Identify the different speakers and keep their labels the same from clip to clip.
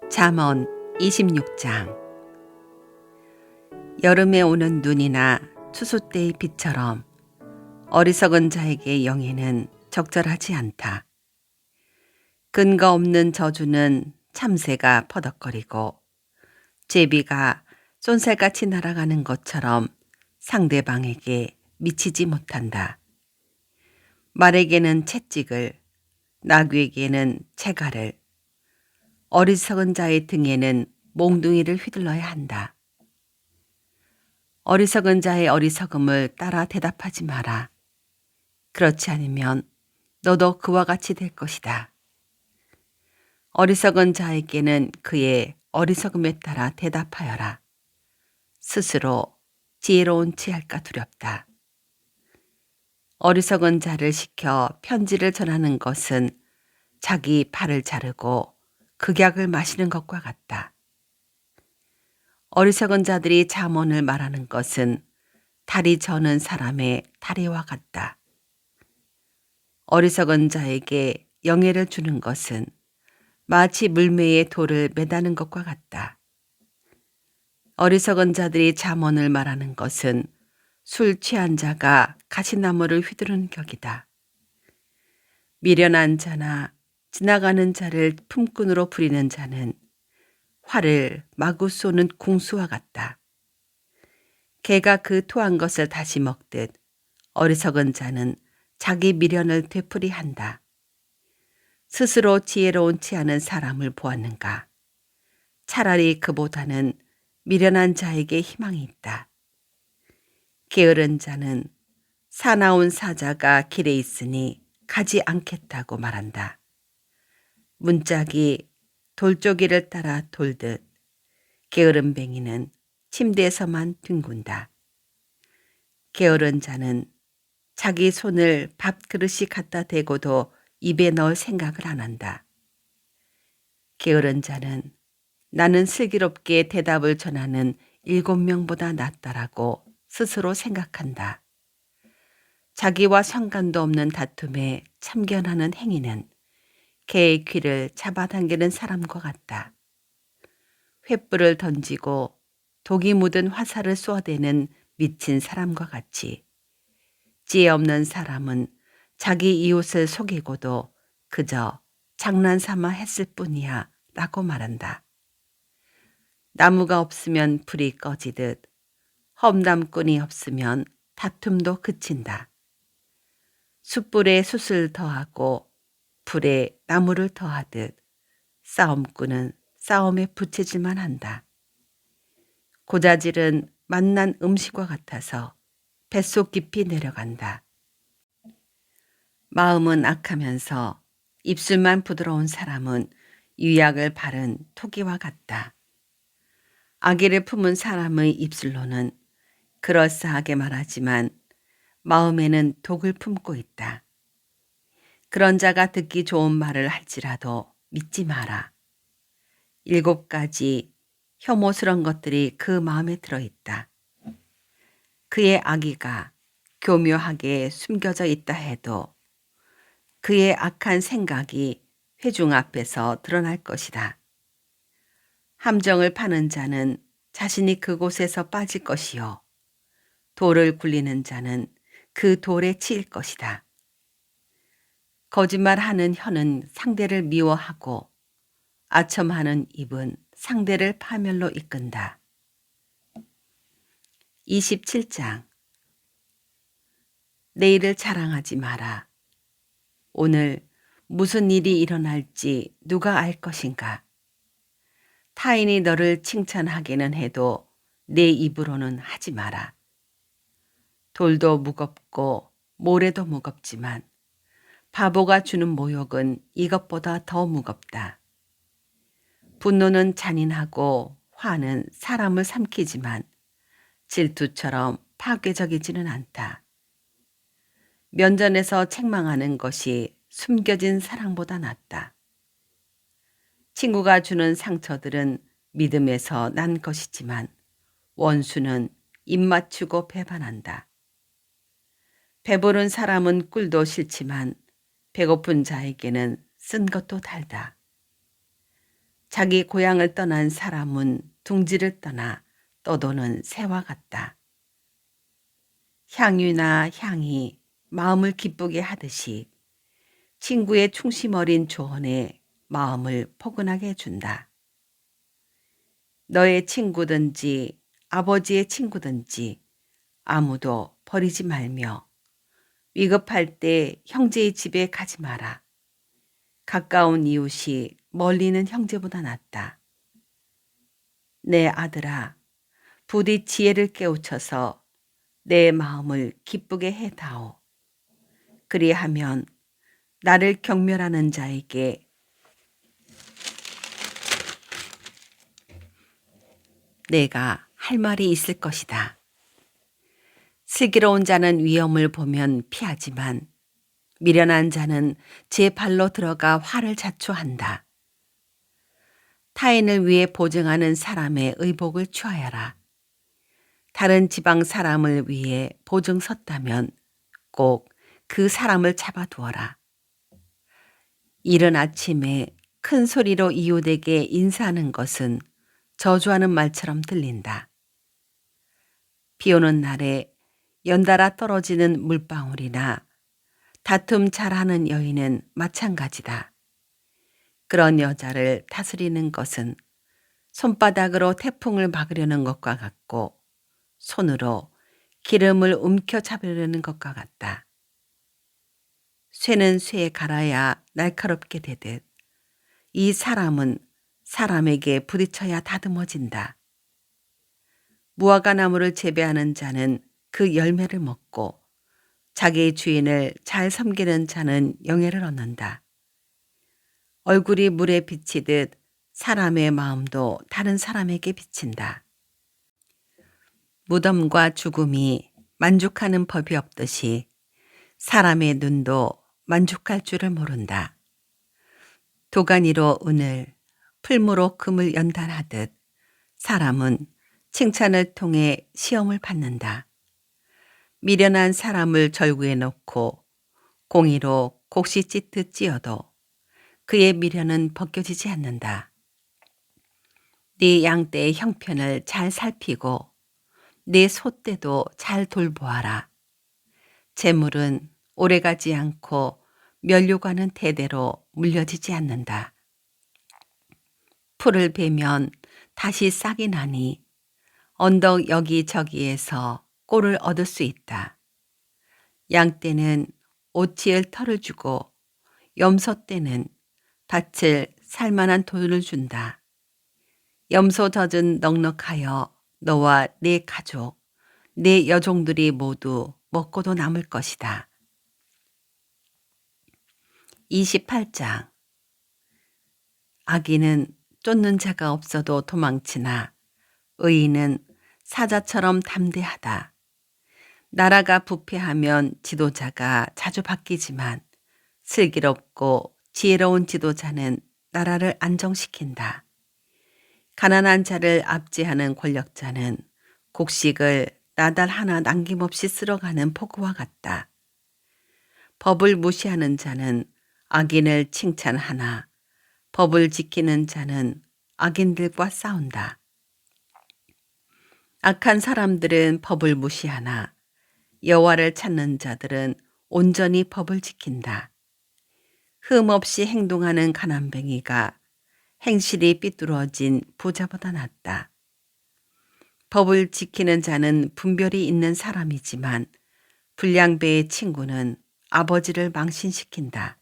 Speaker 1: 잠언 26장. 여름에 오는 눈이나 추수 때의 비처럼 어리석은 자에게 영예는 적절하지 않다. 근거 없는 저주는 참새가 퍼덕거리고 제비가 쏜살같이 날아가는 것처럼 상대방에게 미치지 못한다. 말에게는 채찍을, 나귀에게는 채갈을, 어리석은 자의 등에는 몽둥이를 휘둘러야 한다. 어리석은 자의 어리석음을 따라 대답하지 마라. 그렇지 않으면 너도 그와 같이 될 것이다. 어리석은 자에게는 그의 어리석음에 따라 대답하여라. 스스로 지혜로운 치 할까 두렵다. 어리석은 자를 시켜 편지를 전하는 것은 자기 팔을 자르고 극약을 마시는 것과 같다. 어리석은 자들이 잠언을 말하는 것은 다리 저는 사람의 다리와 같다. 어리석은 자에게 영예를 주는 것은 마치 물매에 돌을 매다는 것과 같다. 어리석은 자들이 잠언을 말하는 것은 술 취한 자가 가시나무를 휘두르는 격이다. 미련한 자나 지나가는 자를 품꾼으로 부리는 자는 활을 마구 쏘는 궁수와 같다. 개가 그 토한 것을 다시 먹듯 어리석은 자는 자기 미련을 되풀이한다. 스스로 지혜로운 치 않은 사람을 보았는가? 차라리 그보다는 미련한 자에게 희망이 있다. 게으른 자는 사나운 사자가 길에 있으니 가지 않겠다고 말한다. 문짝이 돌조기를 따라 돌듯 게으른 뱅이는 침대에서만 뒹군다. 게으른 자는 자기 손을 밥그릇이 갖다 대고도 입에 넣을 생각을 안 한다. 게으른 자는 나는 슬기롭게 대답을 전하는 7명보다 낫다라고 스스로 생각한다. 자기와 상관도 없는 다툼에 참견하는 행위는 개의 귀를 잡아당기는 사람과 같다. 횃불을 던지고 독이 묻은 화살을 쏘아대는 미친 사람과 같이 지혜 없는 사람은 자기 이웃을 속이고도 그저 장난삼아 했을 뿐이야 라고 말한다. 나무가 없으면 불이 꺼지듯 험담꾼이 없으면 다툼도 그친다. 숯불에 숯을 더하고 불에 나무를 더하듯 싸움꾼은 싸움에 부채질만 한다. 고자질은 맛난 음식과 같아서 뱃속 깊이 내려간다. 마음은 악하면서 입술만 부드러운 사람은 유약을 바른 토기와 같다. 악의를 품은 사람의 입술로는 그럴싸하게 말하지만 마음에는 독을 품고 있다. 그런 자가 듣기 좋은 말을 할지라도 믿지 마라. 7가지 혐오스러운 것들이 그 마음에 들어있다. 그의 악의가 교묘하게 숨겨져 있다 해도 그의 악한 생각이 회중 앞에서 드러날 것이다. 함정을 파는 자는 자신이 그곳에서 빠질 것이요. 돌을 굴리는 자는 그 돌에 치일 것이다. 거짓말하는 혀는 상대를 미워하고 아첨하는 입은 상대를 파멸로 이끈다. 27장. 내일을 자랑하지 마라. 오늘 무슨 일이 일어날지 누가 알 것인가? 타인이 너를 칭찬하기는 해도 내 입으로는 하지 마라. 돌도 무겁고 모래도 무겁지만 바보가 주는 모욕은 이것보다 더 무겁다. 분노는 잔인하고 화는 사람을 삼키지만 질투처럼 파괴적이지는 않다. 면전에서 책망하는 것이 숨겨진 사랑보다 낫다. 친구가 주는 상처들은 믿음에서 난 것이지만 원수는 입 맞추고 배반한다. 배부른 사람은 꿀도 싫지만 배고픈 자에게는 쓴 것도 달다. 자기 고향을 떠난 사람은 둥지를 떠나 떠도는 새와 같다. 향유나 향이 마음을 기쁘게 하듯이 친구의 충심 어린 조언에 마음을 포근하게 해준다. 너의 친구든지 아버지의 친구든지 아무도 버리지 말며 위급할 때 형제의 집에 가지 마라. 가까운 이웃이 멀리 있는 형제보다 낫다. 내 아들아, 부디 지혜를 깨우쳐서 내 마음을 기쁘게 해다오. 그리하면 나를 경멸하는 자에게 내가 할 말이 있을 것이다. 슬기로운 자는 위험을 보면 피하지만 미련한 자는 제 발로 들어가 화를 자초한다. 타인을 위해 보증하는 사람의 의복을 취하여라. 다른 지방 사람을 위해 보증 섰다면 꼭 그 사람을 잡아두어라. 이른 아침에 큰 소리로 이웃에게 인사하는 것은 저주하는 말처럼 들린다. 비 오는 날에 연달아 떨어지는 물방울이나 다툼 잘하는 여인은 마찬가지다. 그런 여자를 다스리는 것은 손바닥으로 태풍을 막으려는 것과 같고 손으로 기름을 움켜잡으려는 것과 같다. 쇠는 쇠에 갈아야 날카롭게 되듯 이 사람은 사람에게 부딪혀야 다듬어진다. 무화과 나무를 재배하는 자는 그 열매를 먹고 자기의 주인을 잘 섬기는 자는 영예를 얻는다. 얼굴이 물에 비치듯 사람의 마음도 다른 사람에게 비친다. 무덤과 죽음이 만족하는 법이 없듯이 사람의 눈도 만족할 줄을 모른다. 도가니로 은을, 풀무로 금을 연단하듯 사람은 칭찬을 통해 시험을 받는다. 미련한 사람을 절구에 놓고 공의로 곡시 찢듯 찧어도 그의 미련은 벗겨지지 않는다. 네 양떼의 형편을 잘 살피고 네 소떼도 잘 돌보아라. 재물은 오래가지 않고 면류관은 대대로 물려지지 않는다. 풀을 베면 다시 싹이 나니 언덕 여기저기에서 꼴을 얻을 수 있다. 양떼는 오치을 털을 주고 염소 떼는 밭을 살만한 돈을 준다. 염소 젖은 넉넉하여 너와 네 가족, 네 여종들이 모두 먹고도 남을 것이다. 28장. 악인은 쫓는 자가 없어도 도망치나 의인은 사자처럼 담대하다. 나라가 부패하면 지도자가 자주 바뀌지만 슬기롭고 지혜로운 지도자는 나라를 안정시킨다. 가난한 자를 압제하는 권력자는 곡식을 나달 하나 남김없이 쓸어가는 폭우와 같다. 법을 무시하는 자는 악인을 칭찬하나 법을 지키는 자는 악인들과 싸운다. 악한 사람들은 법을 무시하나 여호와를 찾는 자들은 온전히 법을 지킨다. 흠 없이 행동하는 가난뱅이가 행실이 삐뚤어진 부자보다 낫다. 법을 지키는 자는 분별이 있는 사람이지만 불량배의 친구는 아버지를 망신시킨다.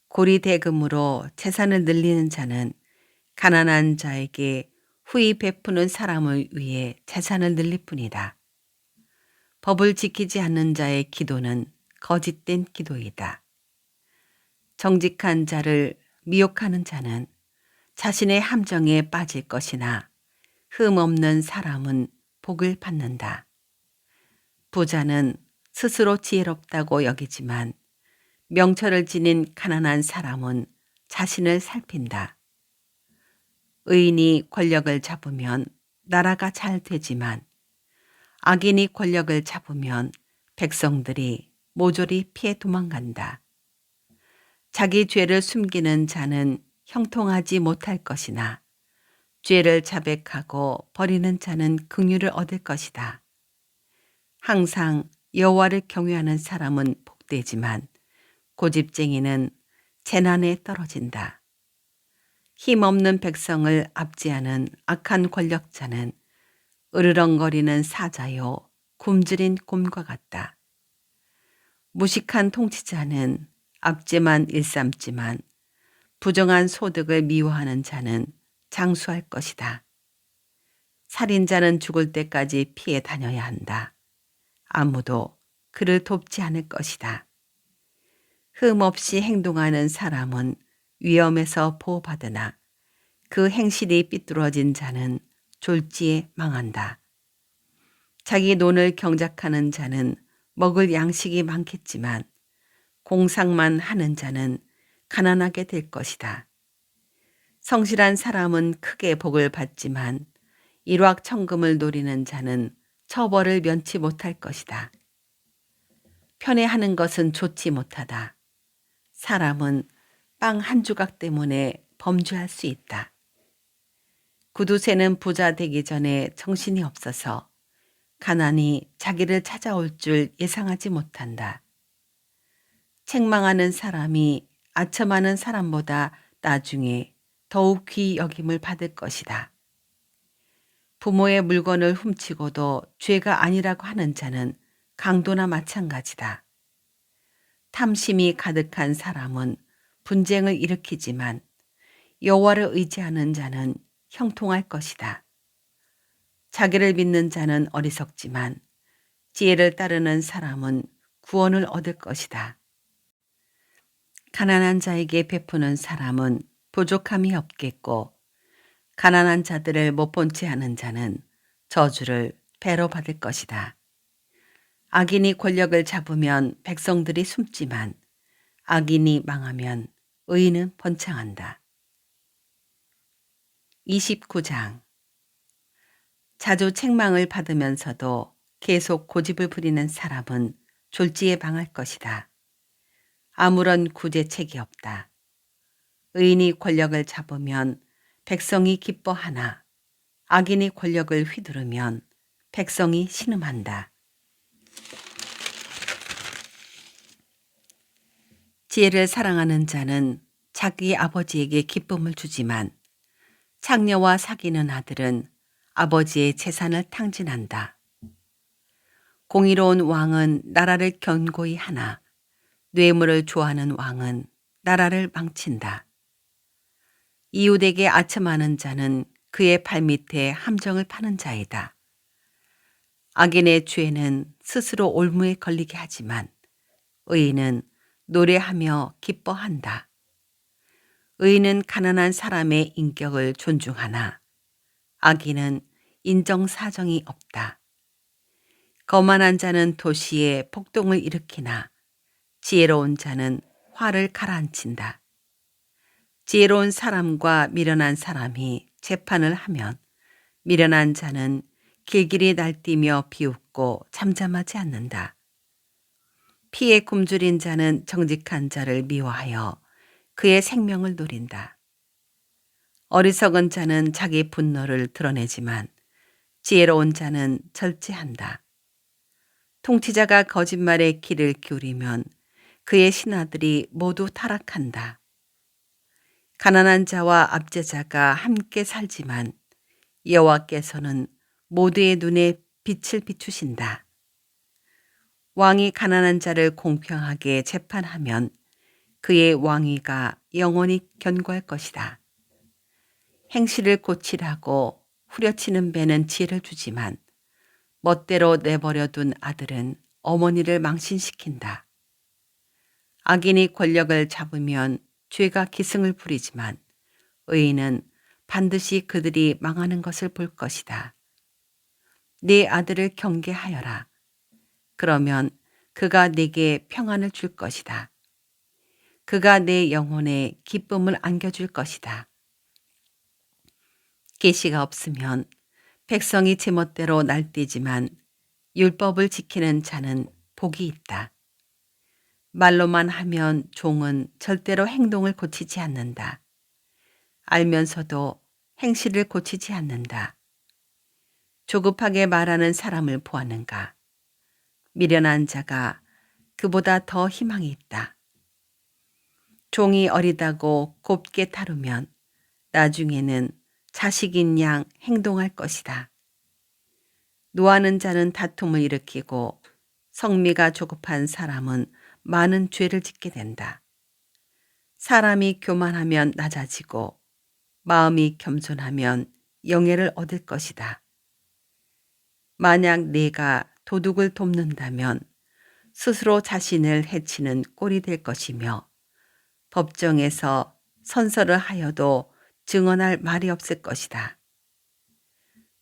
Speaker 1: 고리대금으로 재산을 늘리는 자는 가난한 자에게 후히 베푸는 사람을 위해 재산을 늘릴 뿐이다. 법을 지키지 않는 자의 기도는 거짓된 기도이다. 정직한 자를 미혹하는 자는 자신의 함정에 빠질 것이나 흠 없는 사람은 복을 받는다. 부자는 스스로 지혜롭다고 여기지만 명철을 지닌 가난한 사람은 자신을 살핀다. 의인이 권력을 잡으면 나라가 잘 되지만 악인이 권력을 잡으면 백성들이 모조리 피해 도망간다. 자기 죄를 숨기는 자는 형통하지 못할 것이나 죄를 자백하고 버리는 자는 긍휼을 얻을 것이다. 항상 여호와를 경외하는 사람은 복되지만 고집쟁이는 재난에 떨어진다. 힘없는 백성을 압제하는 악한 권력자는 으르렁거리는 사자요 굶주린 곰과 같다. 무식한 통치자는 압제만 일삼지만 부정한 소득을 미워하는 자는 장수할 것이다. 살인자는 죽을 때까지 피해 다녀야 한다. 아무도 그를 돕지 않을 것이다. 흠없이 행동하는 사람은 위험에서 보호받으나 그 행실이 삐뚤어진 자는 졸지에 망한다. 자기 논을 경작하는 자는 먹을 양식이 많겠지만 공상만 하는 자는 가난하게 될 것이다. 성실한 사람은 크게 복을 받지만 일확천금을 노리는 자는 처벌을 면치 못할 것이다. 편애하는 것은 좋지 못하다. 사람은 빵 한 조각 때문에 범죄할 수 있다. 구두쇠는 부자 되기 전에 정신이 없어서 가난이 자기를 찾아올 줄 예상하지 못한다. 책망하는 사람이 아첨하는 사람보다 나중에 더욱 귀 여김을 받을 것이다. 부모의 물건을 훔치고도 죄가 아니라고 하는 자는 강도나 마찬가지다. 탐심이 가득한 사람은 분쟁을 일으키지만 여호와를 의지하는 자는 형통할 것이다. 자기를 믿는 자는 어리석지만 지혜를 따르는 사람은 구원을 얻을 것이다. 가난한 자에게 베푸는 사람은 부족함이 없겠고 가난한 자들을 못 본 채 하는 자는 저주를 배로 받을 것이다. 악인이 권력을 잡으면 백성들이 숨지만 악인이 망하면 의인은 번창한다. 29장. 자주 책망을 받으면서도 계속 고집을 부리는 사람은 졸지에 망할 것이다. 아무런 구제책이 없다. 의인이 권력을 잡으면 백성이 기뻐하나 악인이 권력을 휘두르면 백성이 신음한다. 지혜를 사랑하는 자는 자기 아버지에게 기쁨을 주지만 창녀와 사귀는 아들은 아버지의 재산을 탕진한다. 공의로운 왕은 나라를 견고히 하나 뇌물을 좋아하는 왕은 나라를 망친다. 이웃에게 아첨하는 자는 그의 발밑에 함정을 파는 자이다. 악인의 죄는 스스로 올무에 걸리게 하지만 의인은 노래하며 기뻐한다. 의인은 가난한 사람의 인격을 존중하나 악인은 인정사정이 없다. 거만한 자는 도시에 폭동을 일으키나 지혜로운 자는 화를 가라앉힌다. 지혜로운 사람과 미련한 사람이 재판을 하면 미련한 자는 길길이 날뛰며 비웃고 잠잠하지 않는다. 피에 굶주린 자는 정직한 자를 미워하여 그의 생명을 노린다. 어리석은 자는 자기 분노를 드러내지만 지혜로운 자는 절제한다. 통치자가 거짓말에 귀를 기울이면 그의 신하들이 모두 타락한다. 가난한 자와 압제자가 함께 살지만 여호와께서는 모두의 눈에 빛을 비추신다. 왕이 가난한 자를 공평하게 재판하면 그의 왕위가 영원히 견고할 것이다. 행실을 고치라고 후려치는 배는 지혜를 주지만 멋대로 내버려둔 아들은 어머니를 망신시킨다. 악인이 권력을 잡으면 죄가 기승을 부리지만 의인은 반드시 그들이 망하는 것을 볼 것이다. 네 아들을 경계하여라. 그러면 그가 네게 평안을 줄 것이다. 그가 내 영혼에 기쁨을 안겨줄 것이다. 계시가 없으면 백성이 제멋대로 날뛰지만 율법을 지키는 자는 복이 있다. 말로만 하면 종은 절대로 행동을 고치지 않는다. 알면서도 행실을 고치지 않는다. 조급하게 말하는 사람을 보았는가? 미련한 자가 그보다 더 희망이 있다. 종이 어리다고 곱게 다루면 나중에는 자식인 양 행동할 것이다. 노하는 자는 다툼을 일으키고 성미가 조급한 사람은 많은 죄를 짓게 된다. 사람이 교만하면 낮아지고 마음이 겸손하면 영예를 얻을 것이다. 만약 네가 도둑을 돕는다면 스스로 자신을 해치는 꼴이 될 것이며 법정에서 선서를 하여도 증언할 말이 없을 것이다.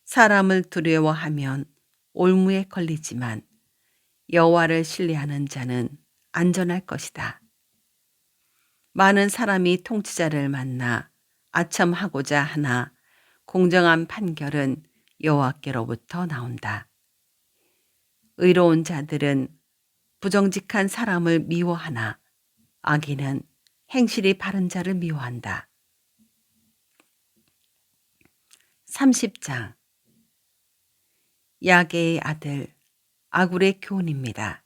Speaker 1: 사람을 두려워하면 올무에 걸리지만 여호와를 신뢰하는 자는 안전할 것이다. 많은 사람이 통치자를 만나 아첨하고자 하나 공정한 판결은 여호와께로부터 나온다. 의로운 자들은 부정직한 사람을 미워하나 악인은 행실이 바른 자를 미워한다. 30장 야게의 아들 아굴의 교훈입니다.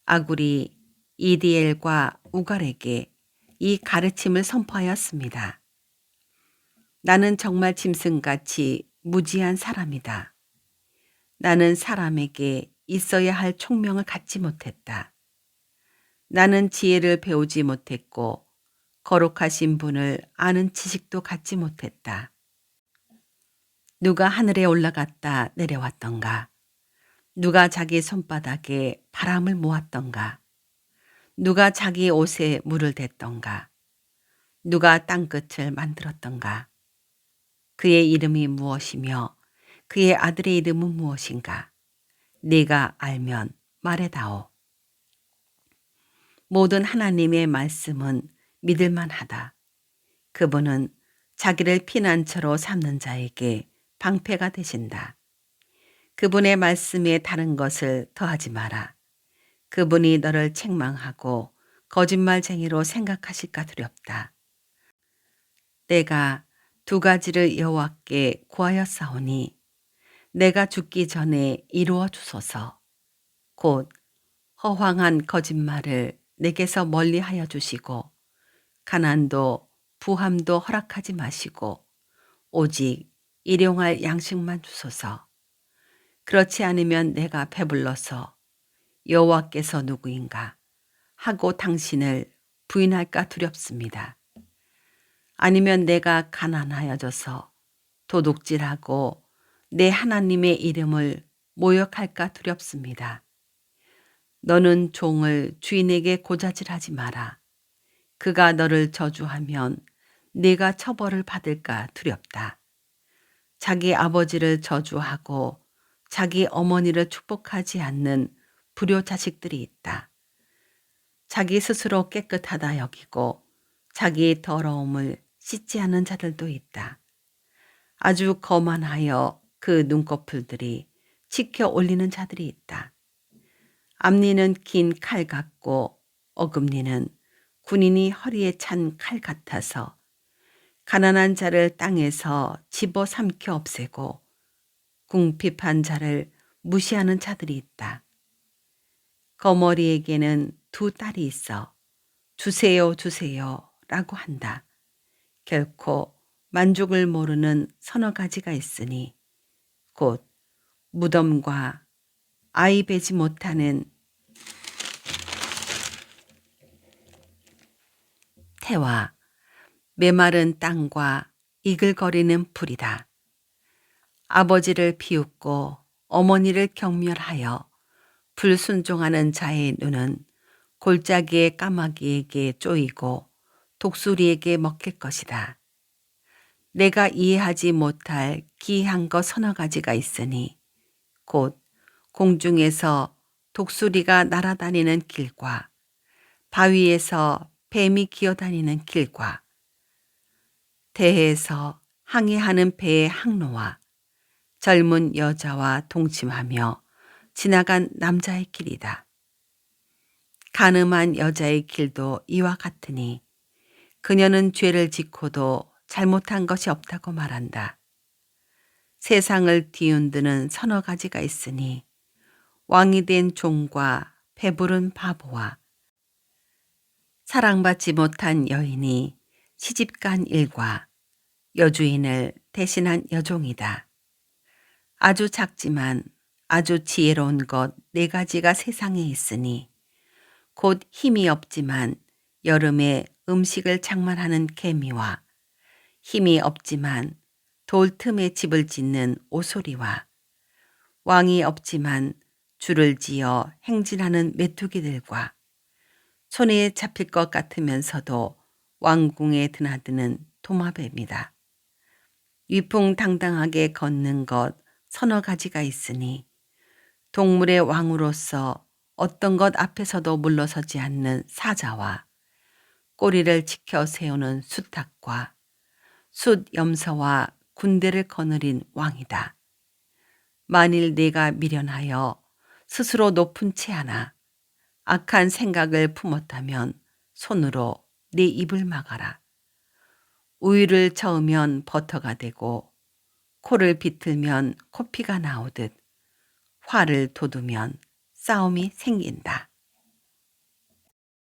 Speaker 1: 아굴이 이디엘과 우갈에게 이 가르침을 선포하였습니다. 나는 정말 짐승같이 무지한 사람이다. 나는 사람에게 있어야 할 총명을 갖지 못했다. 나는 지혜를 배우지 못했고 거룩하신 분을 아는 지식도 갖지 못했다. 누가 하늘에 올라갔다 내려왔던가? 누가 자기 손바닥에 바람을 모았던가? 누가 자기 옷에 물을 댔던가? 누가 땅끝을 만들었던가? 그의 이름이 무엇이며 그의 아들의 이름은 무엇인가? 네가 알면 말해다오. 모든 하나님의 말씀은 믿을만하다. 그분은 자기를 피난처로 삼는 자에게 방패가 되신다. 그분의 말씀에 다른 것을 더하지 마라. 그분이 너를 책망하고 거짓말쟁이로 생각하실까 두렵다. 내가 두 가지를 여호와께 구하였사오니 내가 죽기 전에 이루어 주소서. 곧 허황한 거짓말을 내게서 멀리하여 주시고 가난도 부함도 허락하지 마시고 오직 일용할 양식만 주소서. 그렇지 않으면 내가 배불러서 여호와께서 누구인가 하고 당신을 부인할까 두렵습니다. 아니면 내가 가난하여져서 도둑질하고 내 하나님의 이름을 모욕할까 두렵습니다. 너는 종을 주인에게 고자질하지 마라. 그가 너를 저주하면 네가 처벌을 받을까 두렵다. 자기 아버지를 저주하고 자기 어머니를 축복하지 않는 불효 자식들이 있다. 자기 스스로 깨끗하다 여기고 자기의 더러움을 씻지 않는 자들도 있다. 아주 거만하여 그 눈꺼풀들이 치켜 올리는 자들이 있다. 앞니는 긴 칼 같고 어금니는 군인이 허리에 찬 칼 같아서 가난한 자를 땅에서 집어삼켜 없애고 궁핍한 자를 무시하는 자들이 있다. 거머리에게는 두 딸이 있어 주세요 주세요 라고 한다. 결코 만족을 모르는 서너 가지가 있으니 곧 무덤과 아이 베지 못하는 태와 메마른 땅과 이글거리는 불이다. 아버지를 비웃고 어머니를 경멸하여 불순종하는 자의 눈은 골짜기의 까마귀에게 쪼이고 독수리에게 먹힐 것이다. 내가 이해하지 못할 기이한 것 서너 가지가 있으니 곧 공중에서 독수리가 날아다니는 길과 바위에서 뱀이 기어다니는 길과 대해에서 항해하는 배의 항로와 젊은 여자와 동침하며 지나간 남자의 길이다. 가늠한 여자의 길도 이와 같으니 그녀는 죄를 짓고도 잘못한 것이 없다고 말한다. 세상을 뒤흔드는 서너 가지가 있으니 왕이 된 종과 배부른 바보와 사랑받지 못한 여인이 시집간 일과 여주인을 대신한 여종이다. 아주 작지만 아주 지혜로운 것 네 가지가 세상에 있으니 곧 힘이 없지만 여름에 음식을 장만하는 개미와 힘이 없지만 돌 틈에 집을 짓는 오소리와 왕이 없지만 줄을 지어 행진하는 메뚜기들과 손에 잡힐 것 같으면서도 왕궁에 드나드는 도마뱀이다. 위풍당당하게 걷는 것 서너 가지가 있으니 동물의 왕으로서 어떤 것 앞에서도 물러서지 않는 사자와 꼬리를 지켜 세우는 수탉과 숫염소와 군대를 거느린 왕이다. 만일 네가 미련하여 스스로 높은 채 하나 악한 생각을 품었다면 손으로 네 입을 막아라. 우유를 저으면 버터가 되고 코를 비틀면 코피가 나오듯 화를 돋우면 싸움이 생긴다.